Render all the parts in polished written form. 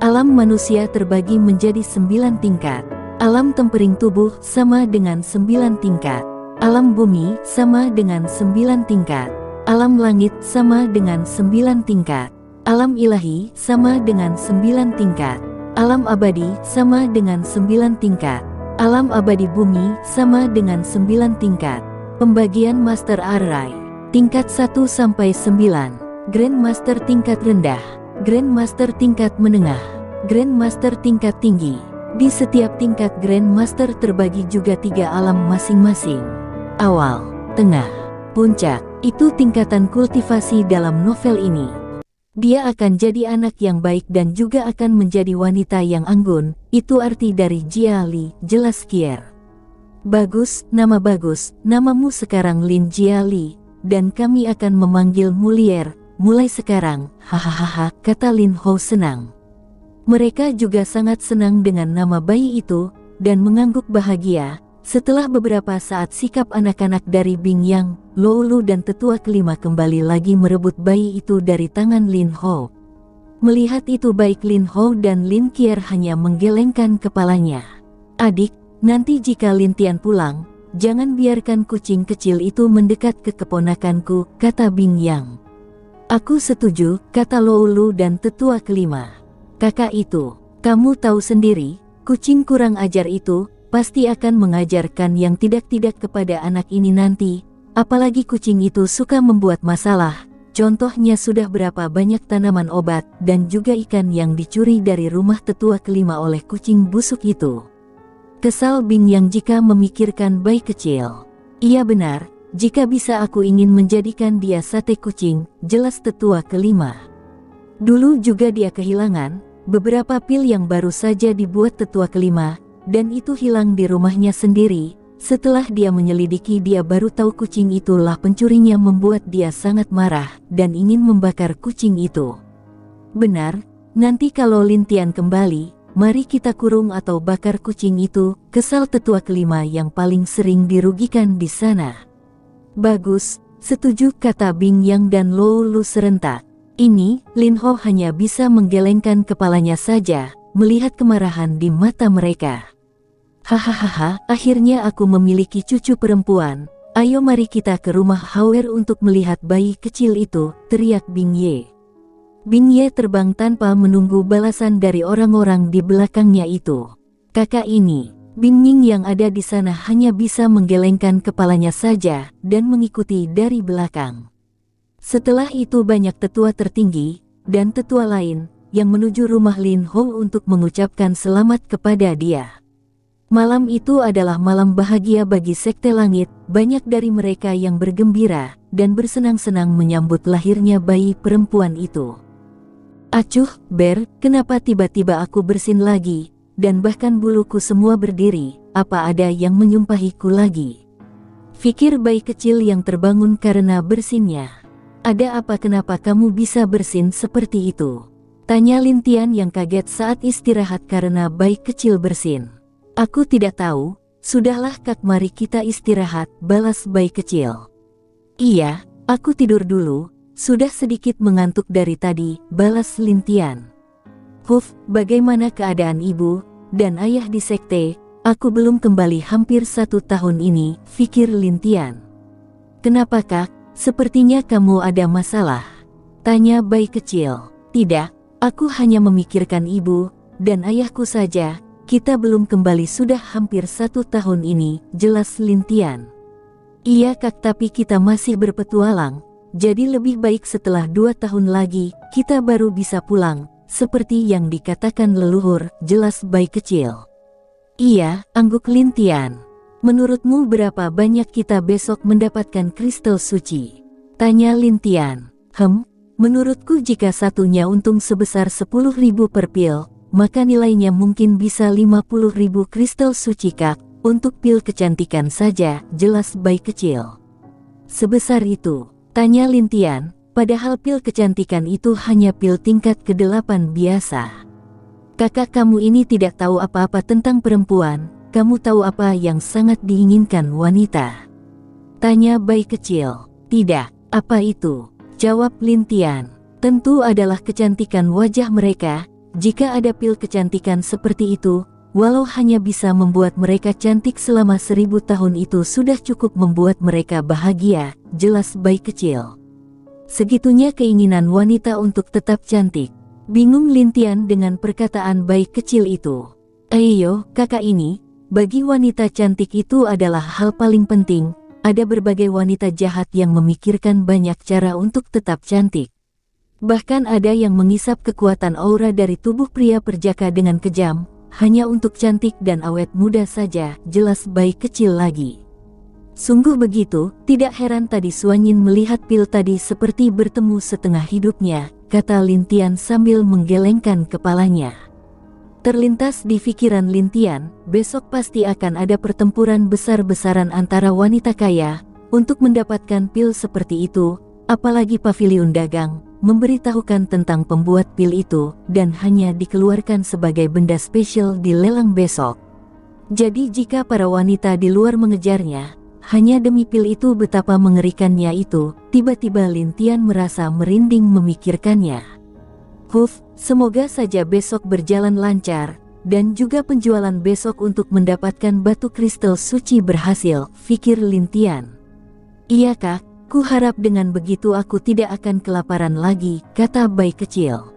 Alam manusia terbagi menjadi 9 tingkat. Alam tempering tubuh sama dengan 9 tingkat. Alam bumi sama dengan 9 tingkat. Alam langit sama dengan 9 tingkat. Alam ilahi sama dengan 9 tingkat. Alam abadi sama dengan 9 tingkat. Alam abadi bumi sama dengan 9 tingkat. Pembagian Master Arrai. Tingkat 1 sampai 9. Grandmaster tingkat rendah. Grandmaster tingkat menengah. Grandmaster tingkat tinggi. Di setiap tingkat Grandmaster terbagi juga 3 alam masing-masing. Awal, tengah, puncak. Itu tingkatan kultivasi dalam novel ini. Dia akan jadi anak yang baik dan juga akan menjadi wanita yang anggun. Itu arti dari Jia Li, jelas Kier. Bagus, namamu sekarang Lin Jia Li, dan kami akan memanggil Mulier, mulai sekarang, hahaha, kata Lin Hou senang. Mereka juga sangat senang dengan nama bayi itu, dan mengangguk bahagia. Setelah beberapa saat sikap anak-anak dari Bing Yang, Loulu dan tetua kelima kembali lagi merebut bayi itu dari tangan Lin Hou. Melihat itu baik Lin Hou dan Lin Kier hanya menggelengkan kepalanya. Adik, nanti jika Lin Tian pulang, jangan biarkan kucing kecil itu mendekat ke keponakanku, kata Bing Yang. Aku setuju, kata Loulu dan tetua kelima. Kakak itu, kamu tahu sendiri, kucing kurang ajar itu pasti akan mengajarkan yang tidak-tidak kepada anak ini nanti. Apalagi kucing itu suka membuat masalah. Contohnya sudah berapa banyak tanaman obat dan juga ikan yang dicuri dari rumah tetua kelima oleh kucing busuk itu. Kesal Bing Yang jika memikirkan bayi kecil. Iya benar, jika bisa aku ingin menjadikan dia sate kucing, jelas tetua kelima. Dulu juga dia kehilangan beberapa pil yang baru saja dibuat tetua kelima, dan itu hilang di rumahnya sendiri. Setelah dia menyelidiki dia baru tahu kucing itulah pencurinya, membuat dia sangat marah dan ingin membakar kucing itu. Benar, nanti kalau Lin Tian kembali, mari kita kurung atau bakar kucing itu, kesal tetua kelima yang paling sering dirugikan di sana. Bagus, setuju, kata Bing Yang dan Loulu serentak. Ini, Lin Hou hanya bisa menggelengkan kepalanya saja, melihat kemarahan di mata mereka. Hahaha, akhirnya aku memiliki cucu perempuan. Ayo mari kita ke rumah Hauer untuk melihat bayi kecil itu, teriak Bing Ye. Bing Ye terbang tanpa menunggu balasan dari orang-orang di belakangnya itu. Kakak ini, Bing Ying yang ada di sana hanya bisa menggelengkan kepalanya saja dan mengikuti dari belakang. Setelah itu banyak tetua tertinggi dan tetua lain yang menuju rumah Lin Hou untuk mengucapkan selamat kepada dia. Malam itu adalah malam bahagia bagi Sekte Langit. Banyak dari mereka yang bergembira dan bersenang-senang menyambut lahirnya bayi perempuan itu. Acuh, Ber, kenapa tiba-tiba aku bersin lagi? Dan bahkan buluku semua berdiri, apa ada yang menyumpahiku lagi? Fikir bayi kecil yang terbangun karena bersinnya. Ada apa, kenapa kamu bisa bersin seperti itu? Tanya Lin Tian yang kaget saat istirahat karena bayi kecil bersin. Aku tidak tahu, sudahlah Kak, mari kita istirahat, balas bayi kecil. Iya, aku tidur dulu, sudah sedikit mengantuk dari tadi, balas Lin Tian. Huf, bagaimana keadaan ibu dan ayah di sekte? Aku belum kembali hampir 1 tahun ini, pikir Lin Tian. Kenapa Kak, sepertinya kamu ada masalah? Tanya bayi kecil. Tidak, aku hanya memikirkan ibu dan ayahku saja, kita belum kembali sudah hampir 1 tahun ini, jelas Lin Tian. Iya Kak, tapi kita masih berpetualang, jadi lebih baik setelah 2 tahun lagi, kita baru bisa pulang. Seperti yang dikatakan leluhur, jelas bayi kecil. Iya, angguk Lin Tian. Menurutmu berapa banyak kita besok mendapatkan kristal suci? Tanya Lin Tian. Menurutku jika satunya untung sebesar 10.000 per pil, maka nilainya mungkin bisa 50.000 kristal suci Kak, untuk pil kecantikan saja, jelas bayi kecil. Sebesar itu? Tanya Lin Tian. Padahal pil kecantikan itu hanya pil tingkat ke-8 biasa. Kakak kamu ini tidak tahu apa-apa tentang perempuan, kamu tahu apa yang sangat diinginkan wanita? Tanya bayi kecil. Tidak, apa itu? Jawab Lin Tian. Tentu adalah kecantikan wajah mereka, jika ada pil kecantikan seperti itu, walau hanya bisa membuat mereka cantik selama 1000 tahun itu sudah cukup membuat mereka bahagia, jelas bayi kecil. Segitunya keinginan wanita untuk tetap cantik. Bingung Lintian dengan perkataan bayi kecil itu. Ayo, kakak ini, bagi wanita cantik itu adalah hal paling penting. Ada berbagai wanita jahat yang memikirkan banyak cara untuk tetap cantik. Bahkan ada yang mengisap kekuatan aura dari tubuh pria perjaka dengan kejam, hanya untuk cantik dan awet muda saja, jelas bayi kecil lagi. Sungguh begitu, tidak heran tadi Suanyin melihat pil tadi seperti bertemu setengah hidupnya, kata Lintian sambil menggelengkan kepalanya. Terlintas di pikiran Lintian, besok pasti akan ada pertempuran besar-besaran antara wanita kaya, untuk mendapatkan pil seperti itu, apalagi paviliun dagang memberitahukan tentang pembuat pil itu, dan hanya dikeluarkan sebagai benda spesial di lelang besok. Jadi jika para wanita di luar mengejarnya, hanya demi pil itu betapa mengerikannya itu, tiba-tiba Lintian merasa merinding memikirkannya. Semoga saja besok berjalan lancar, dan juga penjualan besok untuk mendapatkan batu kristal suci berhasil, pikir Lintian. Iya kak, ku harap dengan begitu aku tidak akan kelaparan lagi, kata bayi kecil.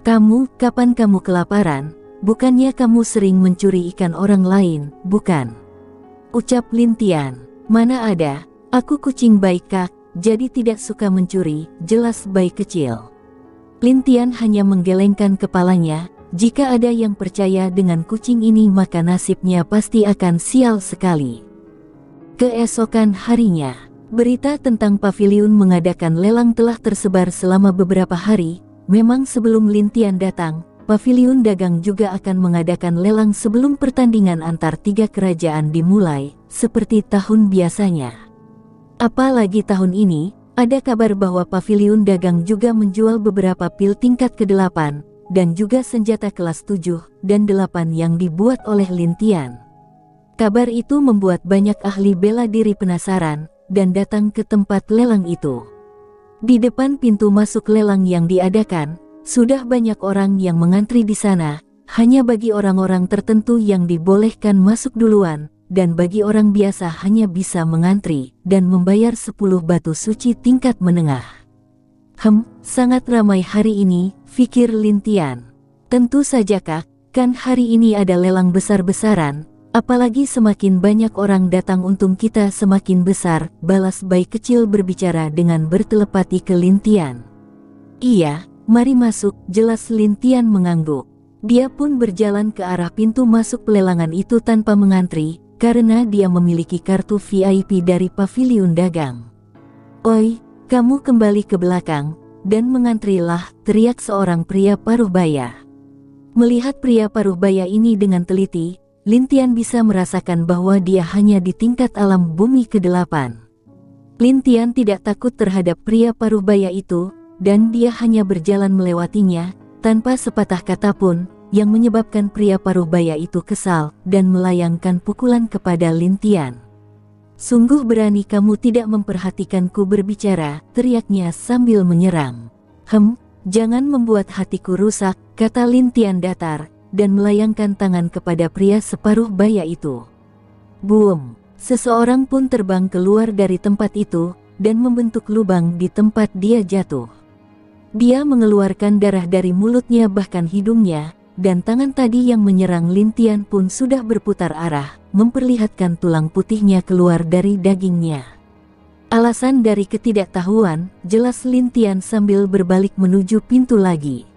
Kapan kamu kelaparan? Bukannya kamu sering mencuri ikan orang lain, bukan? Ucap Lintian. Mana ada, aku kucing baik kak, jadi tidak suka mencuri, jelas bayi kecil. Lintian hanya menggelengkan kepalanya, jika ada yang percaya dengan kucing ini maka nasibnya pasti akan sial sekali. Keesokan harinya, berita tentang paviliun mengadakan lelang telah tersebar selama beberapa hari. Memang sebelum Lintian datang, paviliun dagang juga akan mengadakan lelang sebelum pertandingan antar 3 kerajaan dimulai, seperti tahun biasanya. Apalagi tahun ini, ada kabar bahwa paviliun dagang juga menjual beberapa pil tingkat ke-8, dan juga senjata kelas 7 dan 8 yang dibuat oleh Lintian. Kabar itu membuat banyak ahli bela diri penasaran, dan datang ke tempat lelang itu. Di depan pintu masuk lelang yang diadakan, sudah banyak orang yang mengantri di sana, hanya bagi orang-orang tertentu yang dibolehkan masuk duluan, dan bagi orang biasa hanya bisa mengantri, dan membayar 10 batu suci tingkat menengah. Sangat ramai hari ini, pikir Lintian. Tentu saja kak, kan hari ini ada lelang besar-besaran, apalagi semakin banyak orang datang untung kita semakin besar, balas bayi kecil berbicara dengan bertelepati ke Lintian. Iya, mari masuk, jelas Lintian mengangguk. Dia pun berjalan ke arah pintu masuk pelelangan itu tanpa mengantri, karena dia memiliki kartu VIP dari paviliun dagang. Oi, kamu kembali ke belakang, dan mengantrilah, teriak seorang pria paruh baya. Melihat pria paruh baya ini dengan teliti, Lintian bisa merasakan bahwa dia hanya di tingkat alam bumi ke-8. Lintian tidak takut terhadap pria paruh baya itu, dan dia hanya berjalan melewatinya, tanpa sepatah kata pun, yang menyebabkan pria paruh baya itu kesal, dan melayangkan pukulan kepada Lintian. Sungguh berani kamu tidak memperhatikanku berbicara, teriaknya sambil menyerang. Jangan membuat hatiku rusak, kata Lintian datar, dan melayangkan tangan kepada pria separuh baya itu. Boom! Seseorang pun terbang keluar dari tempat itu, dan membentuk lubang di tempat dia jatuh. Dia mengeluarkan darah dari mulutnya bahkan hidungnya, dan tangan tadi yang menyerang Lintian pun sudah berputar arah, memperlihatkan tulang putihnya keluar dari dagingnya. Alasan dari ketidaktahuan, jelas Lintian sambil berbalik menuju pintu lagi.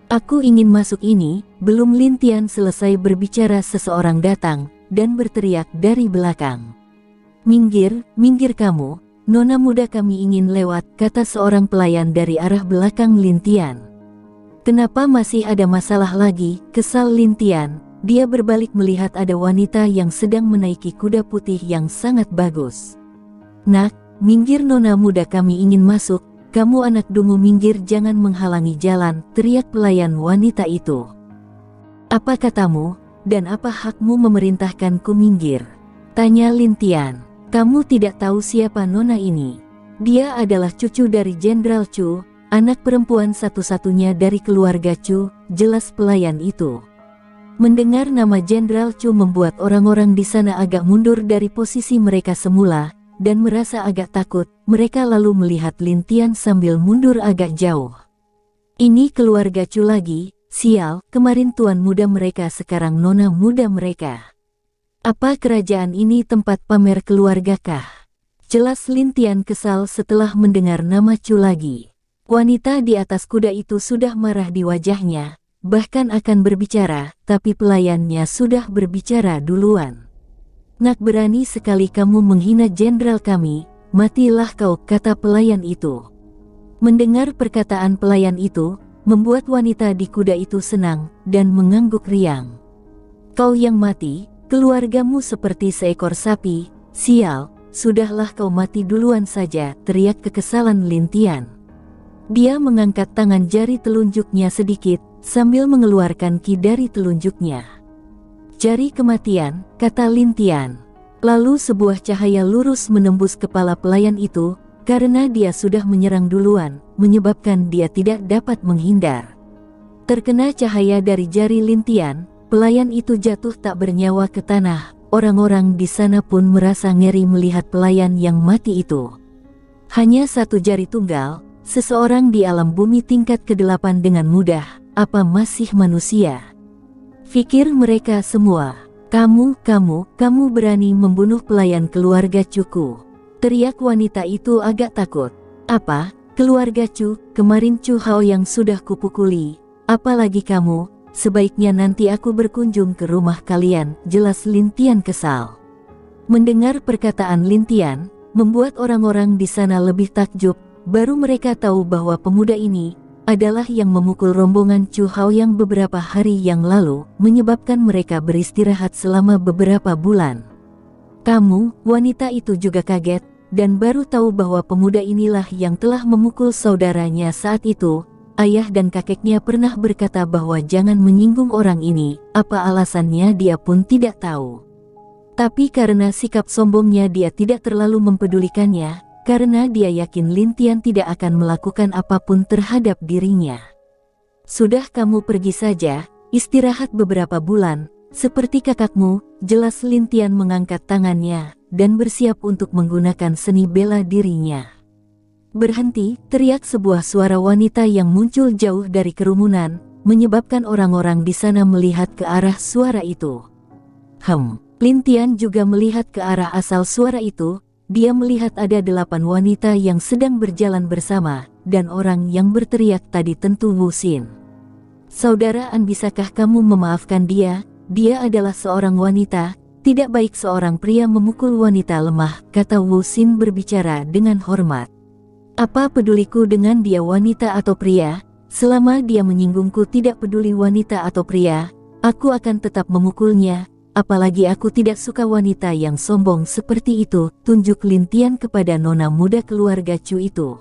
Aku ingin masuk ini, belum Lintian selesai berbicara seseorang datang, dan berteriak dari belakang. Minggir, minggir kamu, nona muda kami ingin lewat, kata seorang pelayan dari arah belakang Lintian. Kenapa masih ada masalah lagi, kesal Lintian, dia berbalik melihat ada wanita yang sedang menaiki kuda putih yang sangat bagus. Nak, minggir nona muda kami ingin masuk. Kamu anak dungu minggir jangan menghalangi jalan, teriak pelayan wanita itu. Apa katamu, dan apa hakmu memerintahkanku minggir? Tanya Lintian. Kamu tidak tahu siapa nona ini? Dia adalah cucu dari Jenderal Chu, anak perempuan satu-satunya dari keluarga Chu, jelas pelayan itu. Mendengar nama Jenderal Chu membuat orang-orang di sana agak mundur dari posisi mereka semula, dan merasa agak takut. Mereka lalu melihat Lin Tian sambil mundur agak jauh. Ini keluarga Chu lagi, sial, kemarin tuan muda mereka sekarang nona muda mereka. Apa kerajaan ini tempat pamer keluargakah? Jelas Lin Tian kesal setelah mendengar nama Chu lagi. Wanita di atas kuda itu sudah marah di wajahnya, bahkan akan berbicara, tapi pelayannya sudah berbicara duluan. Nak, berani sekali kamu menghina jenderal kami, matilah kau, kata pelayan itu. Mendengar perkataan pelayan itu, membuat wanita di kuda itu senang, dan mengangguk riang. Kau yang mati, keluargamu seperti seekor sapi, sial, sudahlah kau mati duluan saja, teriak kekesalan Lin Tian. Dia mengangkat tangan jari telunjuknya sedikit, sambil mengeluarkan ki dari telunjuknya. Jari kematian, kata Lin Tian. Lalu sebuah cahaya lurus menembus kepala pelayan itu, karena dia sudah menyerang duluan, menyebabkan dia tidak dapat menghindar. Terkena cahaya dari jari Lin Tian, pelayan itu jatuh tak bernyawa ke tanah. Orang-orang di sana pun merasa ngeri melihat pelayan yang mati itu. Hanya satu jari tunggal, seseorang di alam bumi tingkat ke-8 dengan mudah, apa masih manusia? Pikir mereka semua. Kamu berani membunuh pelayan keluarga Cuku. Teriak wanita itu agak takut. Apa, keluarga Chu, kemarin Chu Hao yang sudah kupukuli. Apalagi kamu, sebaiknya nanti aku berkunjung ke rumah kalian, jelas Lin Tian kesal. Mendengar perkataan Lin Tian, membuat orang-orang di sana lebih takjub, baru mereka tahu bahwa pemuda ini adalah yang memukul rombongan Chu Hao yang beberapa hari yang lalu, menyebabkan mereka beristirahat selama beberapa bulan. Kamu, wanita itu juga kaget, dan baru tahu bahwa pemuda inilah yang telah memukul saudaranya saat itu. Ayah dan kakeknya pernah berkata bahwa jangan menyinggung orang ini, apa alasannya dia pun tidak tahu. Tapi karena sikap sombongnya dia tidak terlalu mempedulikannya, karena dia yakin Lin Tian tidak akan melakukan apapun terhadap dirinya. Sudah, kamu pergi saja, istirahat beberapa bulan, seperti kakakmu, jelas Lin Tian mengangkat tangannya, dan bersiap untuk menggunakan seni bela dirinya. Berhenti, teriak sebuah suara wanita yang muncul jauh dari kerumunan, menyebabkan orang-orang di sana melihat ke arah suara itu. Lin Tian juga melihat ke arah asal suara itu. Dia melihat ada 8 wanita yang sedang berjalan bersama, dan orang yang berteriak tadi tentu Wu Xin. Saudara An, bisakah kamu memaafkan dia? Dia adalah seorang wanita, tidak baik seorang pria memukul wanita lemah, kata Wu Xin berbicara dengan hormat. Apa peduliku dengan dia wanita atau pria? Selama dia menyinggungku, tidak peduli wanita atau pria, aku akan tetap memukulnya. Apalagi aku tidak suka wanita yang sombong seperti itu, tunjuk Lin Tian kepada nona muda keluarga Chu itu.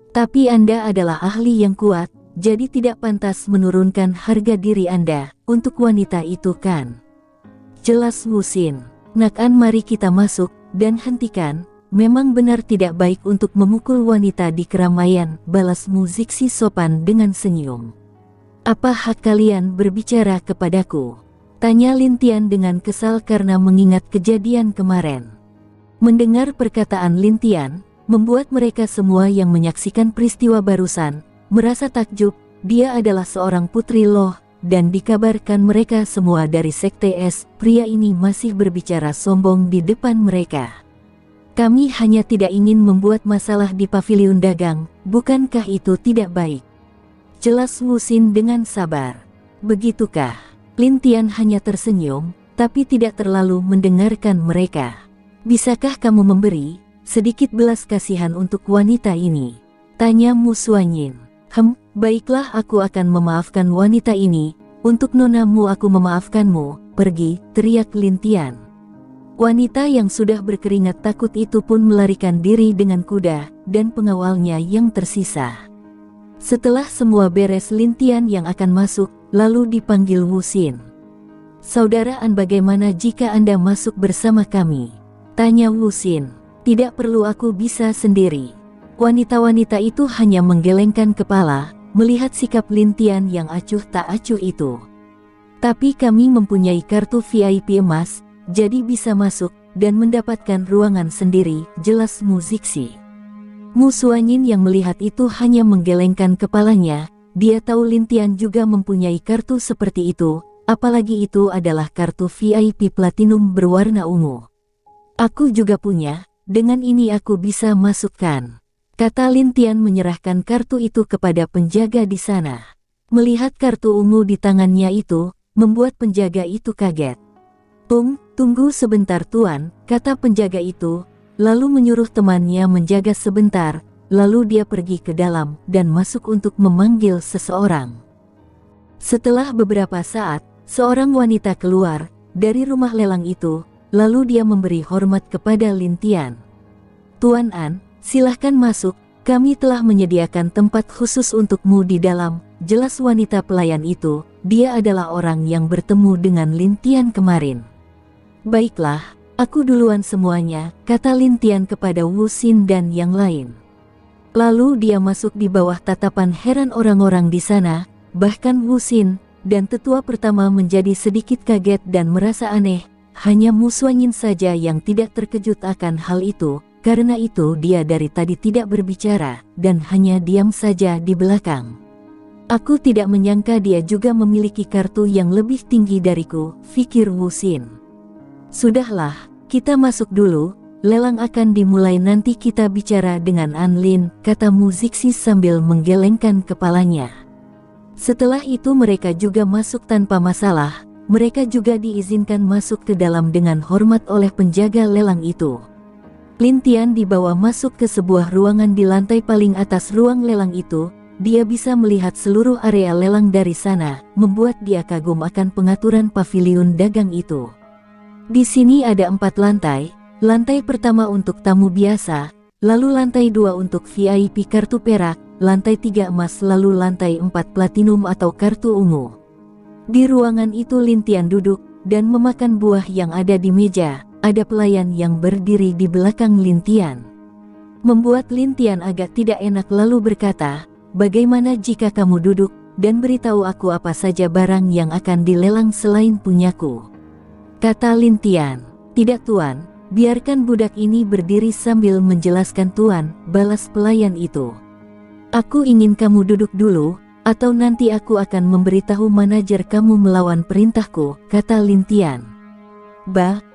Tapi Anda adalah ahli yang kuat, jadi tidak pantas menurunkan harga diri Anda untuk wanita itu, kan? Jelas Wu Xin. Nak An, mari kita masuk, dan hentikan, memang benar tidak baik untuk memukul wanita di keramaian, balas muzik si sopan dengan senyum. Apa hak kalian berbicara kepadaku? Tanya Lin Tian dengan kesal karena mengingat kejadian kemarin. Mendengar perkataan Lin Tian, membuat mereka semua yang menyaksikan peristiwa barusan merasa takjub. Dia adalah seorang putri loh, dan dikabarkan mereka semua dari Sekte Es. Pria ini masih berbicara sombong di depan mereka. Kami hanya tidak ingin membuat masalah di paviliun dagang, bukankah itu tidak baik? Jelas Wu Xin dengan sabar. Begitukah? Lin Tian hanya tersenyum, tapi tidak terlalu mendengarkan mereka. Bisakah kamu memberi sedikit belas kasihan untuk wanita ini? Tanya Mu Suanyin. Baiklah, aku akan memaafkan wanita ini. Untuk nonamu aku memaafkanmu. Pergi, teriak Lin Tian. Wanita yang sudah berkeringat takut itu pun melarikan diri dengan kuda dan pengawalnya yang tersisa. Setelah semua beres, Lin Tian yang akan masuk, lalu dipanggil Wu Xin. Saudara An, bagaimana jika Anda masuk bersama kami? Tanya Wu Xin. Tidak perlu, aku bisa sendiri. Wanita-wanita itu hanya menggelengkan kepala, melihat sikap Lin Tian yang acuh tak acuh itu. Tapi kami mempunyai kartu VIP emas, jadi bisa masuk dan mendapatkan ruangan sendiri, jelas Mu Zixi. Mu Suanyin yang melihat itu hanya menggelengkan kepalanya, dia tahu Lin Tian juga mempunyai kartu seperti itu, apalagi itu adalah kartu VIP Platinum berwarna ungu. Aku juga punya, dengan ini aku bisa masukkan, kata Lin Tian menyerahkan kartu itu kepada penjaga di sana. Melihat kartu ungu di tangannya itu, membuat penjaga itu kaget. Tunggu sebentar tuan, kata penjaga itu, lalu menyuruh temannya menjaga sebentar, lalu dia pergi ke dalam dan masuk untuk memanggil seseorang. Setelah beberapa saat, seorang wanita keluar dari rumah lelang itu, lalu dia memberi hormat kepada Lin Tian. Tuan An, silahkan masuk, kami telah menyediakan tempat khusus untukmu di dalam, jelas wanita pelayan itu, dia adalah orang yang bertemu dengan Lin Tian kemarin. Baiklah, aku duluan semuanya, kata Lin Tian kepada Wu Xin dan yang lain. Lalu dia masuk di bawah tatapan heran orang-orang di sana, bahkan Wu Xin dan tetua pertama menjadi sedikit kaget dan merasa aneh, hanya Mu Suanyin saja yang tidak terkejut akan hal itu, karena itu dia dari tadi tidak berbicara, dan hanya diam saja di belakang. Aku tidak menyangka dia juga memiliki kartu yang lebih tinggi dariku, pikir Wu Xin. Sudahlah, kita masuk dulu, lelang akan dimulai nanti kita bicara dengan An Lin, kata Mu Zixi sambil menggelengkan kepalanya. Setelah itu mereka juga masuk tanpa masalah, mereka juga diizinkan masuk ke dalam dengan hormat oleh penjaga lelang itu. Lin Tian dibawa masuk ke sebuah ruangan di lantai paling atas ruang lelang itu, dia bisa melihat seluruh area lelang dari sana, membuat dia kagum akan pengaturan paviliun dagang itu. Di sini ada 4 lantai, lantai pertama untuk tamu biasa, lalu lantai 2 untuk VIP kartu perak, lantai 3 emas lalu lantai 4 platinum atau kartu ungu. Di ruangan itu Lin Tian duduk, dan memakan buah yang ada di meja, ada pelayan yang berdiri di belakang Lin Tian. Membuat Lin Tian agak tidak enak lalu berkata, bagaimana jika kamu duduk, dan beritahu aku apa saja barang yang akan dilelang selain punyaku. Kata Lin Tian, tidak tuan, biarkan budak ini berdiri sambil menjelaskan tuan, balas pelayan itu. Aku ingin kamu duduk dulu, atau nanti aku akan memberitahu manajer kamu melawan perintahku, kata Lin Tian.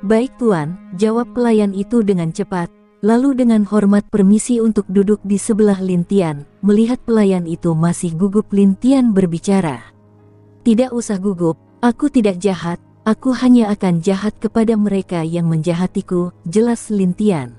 Baik tuan, jawab pelayan itu dengan cepat, lalu dengan hormat permisi untuk duduk di sebelah Lin Tian. Melihat pelayan itu masih gugup, Lin Tian berbicara. Tidak usah gugup, aku tidak jahat. Aku hanya akan jahat kepada mereka yang menjahatiku, jelas Lin Tian.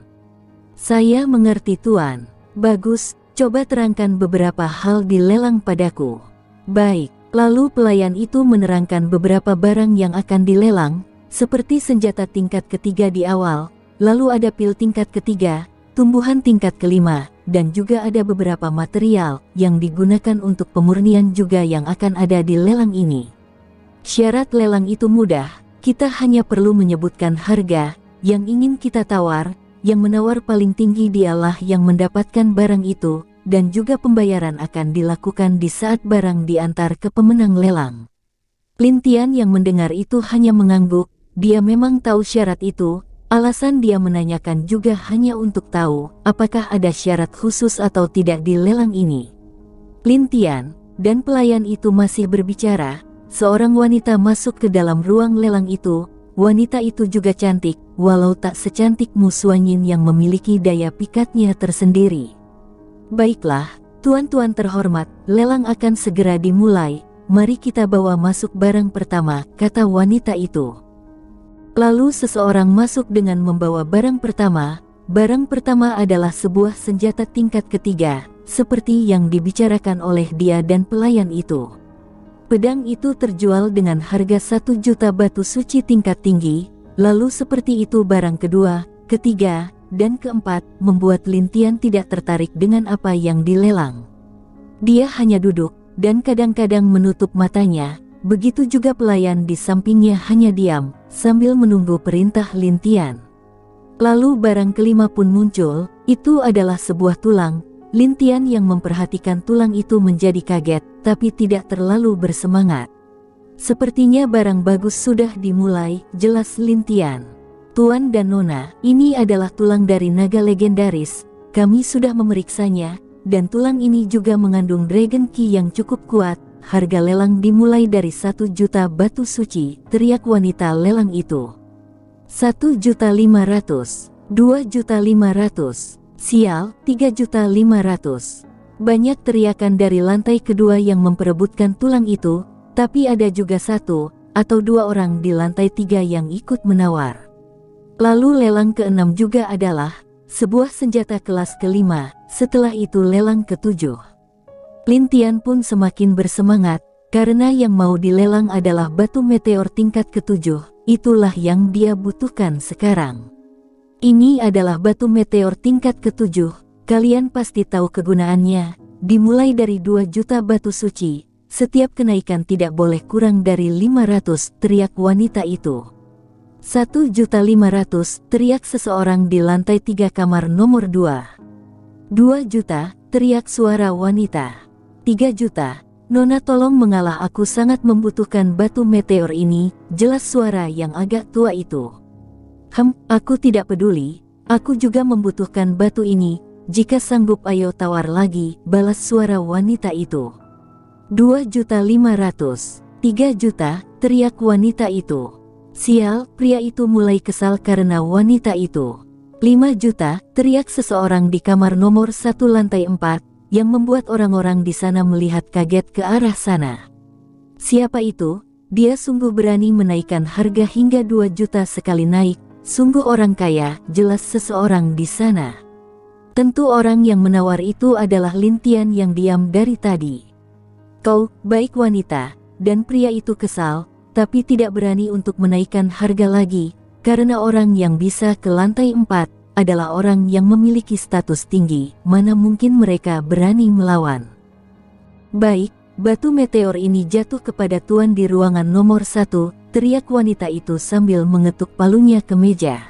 Saya mengerti tuan. Bagus, coba terangkan beberapa hal di lelang padaku. Baik, lalu pelayan itu menerangkan beberapa barang yang akan dilelang, seperti senjata tingkat ketiga di awal, lalu ada pil tingkat ketiga, tumbuhan tingkat kelima, dan juga ada beberapa material yang digunakan untuk pemurnian juga yang akan ada di lelang ini. Syarat lelang itu mudah, kita hanya perlu menyebutkan harga yang ingin kita tawar, yang menawar paling tinggi dialah yang mendapatkan barang itu, dan juga pembayaran akan dilakukan di saat barang diantar ke pemenang lelang. Lin Tian yang mendengar itu hanya mengangguk, dia memang tahu syarat itu, alasan dia menanyakan juga hanya untuk tahu apakah ada syarat khusus atau tidak di lelang ini. Lin Tian dan pelayan itu masih berbicara. Seorang wanita masuk ke dalam ruang lelang itu. Wanita itu juga cantik, walau tak secantik Mu Suanyin yang memiliki daya pikatnya tersendiri. Baiklah, tuan-tuan terhormat, lelang akan segera dimulai. Mari kita bawa masuk barang pertama, kata wanita itu. Lalu seseorang masuk dengan membawa barang pertama. Barang pertama adalah sebuah senjata tingkat ketiga, seperti yang dibicarakan oleh dia dan pelayan itu. Pedang itu terjual dengan harga 1 juta batu suci tingkat tinggi, lalu seperti itu barang kedua, ketiga, dan keempat, membuat Lin Tian tidak tertarik dengan apa yang dilelang. Dia hanya duduk, dan kadang-kadang menutup matanya, begitu juga pelayan di sampingnya hanya diam, sambil menunggu perintah Lin Tian. Lalu barang kelima pun muncul, itu adalah sebuah tulang, Lintian yang memperhatikan tulang itu menjadi kaget, tapi tidak terlalu bersemangat. Sepertinya barang bagus sudah dimulai, jelas Lintian. Tuan dan Nona, ini adalah tulang dari naga legendaris. Kami sudah memeriksanya, dan tulang ini juga mengandung Dragon Ki yang cukup kuat. Harga lelang dimulai dari 1 juta batu suci, teriak wanita lelang itu. 1.500.000, 2.500.000. Sial, 3.500.000. Banyak teriakan dari lantai kedua yang memperebutkan tulang itu, tapi ada juga 1 atau 2 orang di lantai 3 yang ikut menawar. Lalu lelang ke-6 juga adalah sebuah senjata kelas ke-5, setelah itu lelang ke-7. Lintian pun semakin bersemangat, karena yang mau dilelang adalah batu meteor tingkat ke-7, itulah yang dia butuhkan sekarang. Ini adalah batu meteor tingkat ke-7, kalian pasti tahu kegunaannya, dimulai dari 2 juta batu suci, setiap kenaikan tidak boleh kurang dari 500, teriak wanita itu. 1.500.000, teriak seseorang di lantai 3 kamar nomor 2. 2 juta, teriak suara wanita. 3 juta, Nona tolong mengalah, aku sangat membutuhkan batu meteor ini, jelas suara yang agak tua itu. Aku tidak peduli, aku juga membutuhkan batu ini, jika sanggup ayo tawar lagi, balas suara wanita itu. 2.500.000, 3 juta, teriak wanita itu. Sial, pria itu mulai kesal karena wanita itu. 5 juta, teriak seseorang di kamar nomor 1 lantai 4, yang membuat orang-orang di sana melihat kaget ke arah sana. Siapa itu? Dia sungguh berani menaikkan harga hingga 2 juta sekali naik. Sungguh orang kaya, jelas seseorang di sana. Tentu orang yang menawar itu adalah Lintian yang diam dari tadi. Kau, baik wanita, dan pria itu kesal, tapi tidak berani untuk menaikkan harga lagi, karena orang yang bisa ke lantai 4, adalah orang yang memiliki status tinggi, mana mungkin mereka berani melawan. Baik, batu meteor ini jatuh kepada tuan di ruangan nomor 1, teriak wanita itu sambil mengetuk palunya ke meja.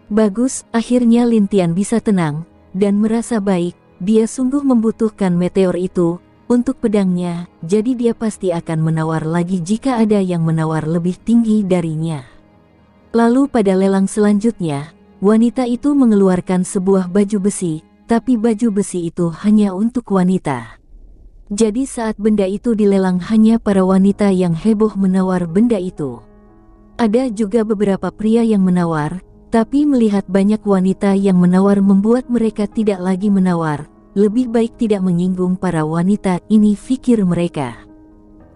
Bagus, akhirnya Lintian bisa tenang, dan merasa baik, dia sungguh membutuhkan meteor itu, untuk pedangnya, jadi dia pasti akan menawar lagi jika ada yang menawar lebih tinggi darinya. Lalu pada lelang selanjutnya, wanita itu mengeluarkan sebuah baju besi, tapi baju besi itu hanya untuk wanita. Jadi saat benda itu dilelang hanya para wanita yang heboh menawar benda itu. Ada juga beberapa pria yang menawar, tapi melihat banyak wanita yang menawar membuat mereka tidak lagi menawar. Lebih baik tidak menyinggung para wanita ini, pikir mereka.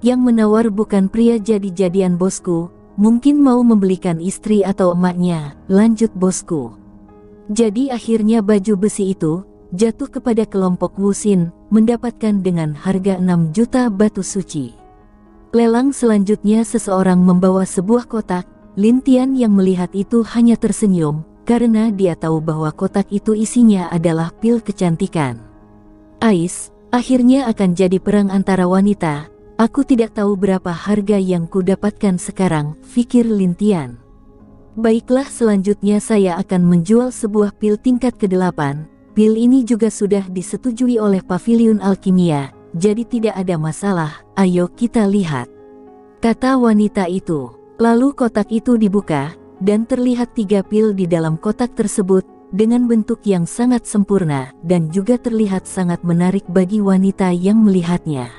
Yang menawar bukan pria jadi-jadian bosku, mungkin mau membelikan istri atau emaknya, lanjut bosku. Jadi akhirnya baju besi itu jatuh kepada kelompok Wusin, mendapatkan dengan harga 6 juta batu suci. Lelang selanjutnya seseorang membawa sebuah kotak, Lintian yang melihat itu hanya tersenyum, karena dia tahu bahwa kotak itu isinya adalah pil kecantikan. Ais, akhirnya akan jadi perang antara wanita, aku tidak tahu berapa harga yang ku dapatkan sekarang, pikir Lintian. Baiklah, selanjutnya saya akan menjual sebuah pil tingkat ke-8, pil ini juga sudah disetujui oleh Paviliun Alkimia, jadi tidak ada masalah, ayo kita lihat, kata wanita itu. Lalu kotak itu dibuka, dan terlihat 3 pil di dalam kotak tersebut, dengan bentuk yang sangat sempurna, dan juga terlihat sangat menarik bagi wanita yang melihatnya.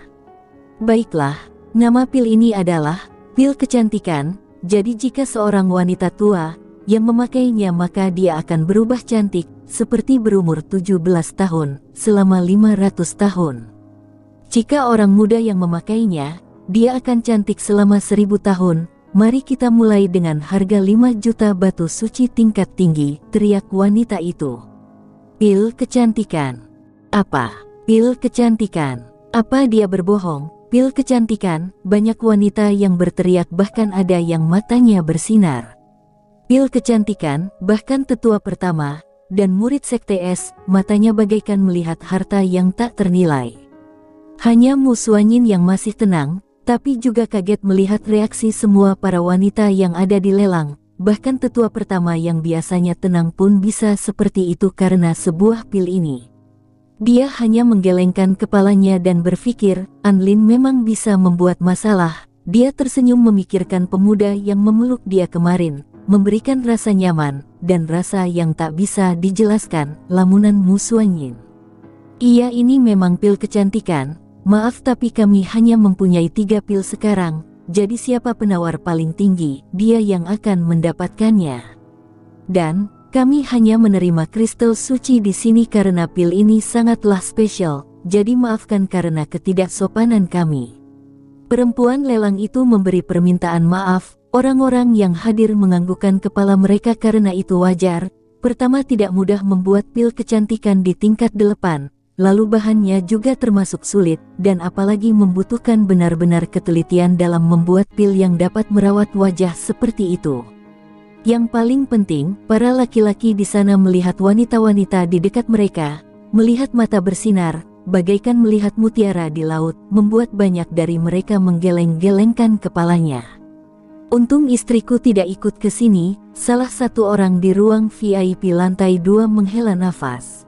Baiklah, nama pil ini adalah pil kecantikan, jadi jika seorang wanita tua yang memakainya maka dia akan berubah cantik, seperti berumur 17 tahun, selama 500 tahun. Jika orang muda yang memakainya, dia akan cantik selama 1000 tahun. Mari kita mulai dengan harga 5 juta batu suci tingkat tinggi, teriak wanita itu. Pil kecantikan. Apa? Pil kecantikan. Apa dia berbohong? Pil kecantikan, banyak wanita yang berteriak, bahkan ada yang matanya bersinar. Pil kecantikan, bahkan tetua pertama dan murid sekte es, matanya bagaikan melihat harta yang tak ternilai. Hanya Mu Suanyin yang masih tenang, tapi juga kaget melihat reaksi semua para wanita yang ada di lelang. Bahkan tetua pertama yang biasanya tenang pun bisa seperti itu karena sebuah pil ini. Dia hanya menggelengkan kepalanya dan berpikir, Anlin memang bisa membuat masalah. Dia tersenyum memikirkan pemuda yang memeluk dia kemarin, memberikan rasa nyaman, dan rasa yang tak bisa dijelaskan, lamunan Mu Xuanyin. Iya, ini memang pil kecantikan, maaf tapi kami hanya mempunyai 3 pil sekarang, jadi siapa penawar paling tinggi, dia yang akan mendapatkannya. Dan kami hanya menerima kristal suci di sini karena pil ini sangatlah spesial, jadi maafkan karena ketidaksopanan kami. Perempuan lelang itu memberi permintaan maaf, orang-orang yang hadir menganggukkan kepala mereka karena itu wajar. Pertama, tidak mudah membuat pil kecantikan di tingkat 8, lalu bahannya juga termasuk sulit, dan apalagi membutuhkan benar-benar ketelitian dalam membuat pil yang dapat merawat wajah seperti itu. Yang paling penting, para laki-laki di sana melihat wanita-wanita di dekat mereka, melihat mata bersinar, bagaikan melihat mutiara di laut, membuat banyak dari mereka menggeleng-gelengkan kepalanya. Untung istriku tidak ikut ke sini, salah satu orang di ruang VIP lantai 2 menghela nafas.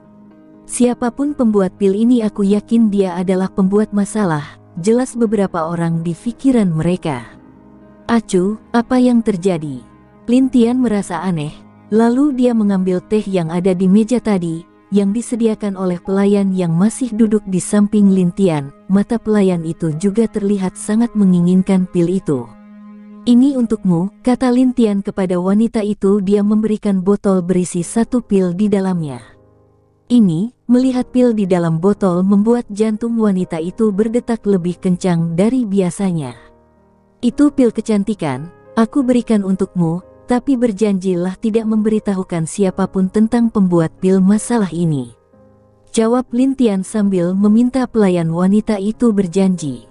Siapapun pembuat pil ini, aku yakin dia adalah pembuat masalah, jelas beberapa orang di pikiran mereka. Acu, apa yang terjadi? Lin Tian merasa aneh, lalu dia mengambil teh yang ada di meja tadi, yang disediakan oleh pelayan yang masih duduk di samping Lin Tian. Mata pelayan itu juga terlihat sangat menginginkan pil itu. Ini untukmu, kata Lin Tian kepada wanita itu. Dia memberikan botol berisi 1 pil di dalamnya. Ini, melihat pil di dalam botol membuat jantung wanita itu berdetak lebih kencang dari biasanya. Itu pil kecantikan, aku berikan untukmu. Tapi berjanjilah tidak memberitahukan siapapun tentang pembuat pil masalah ini, jawab Lin Tian sambil meminta pelayan wanita itu berjanji.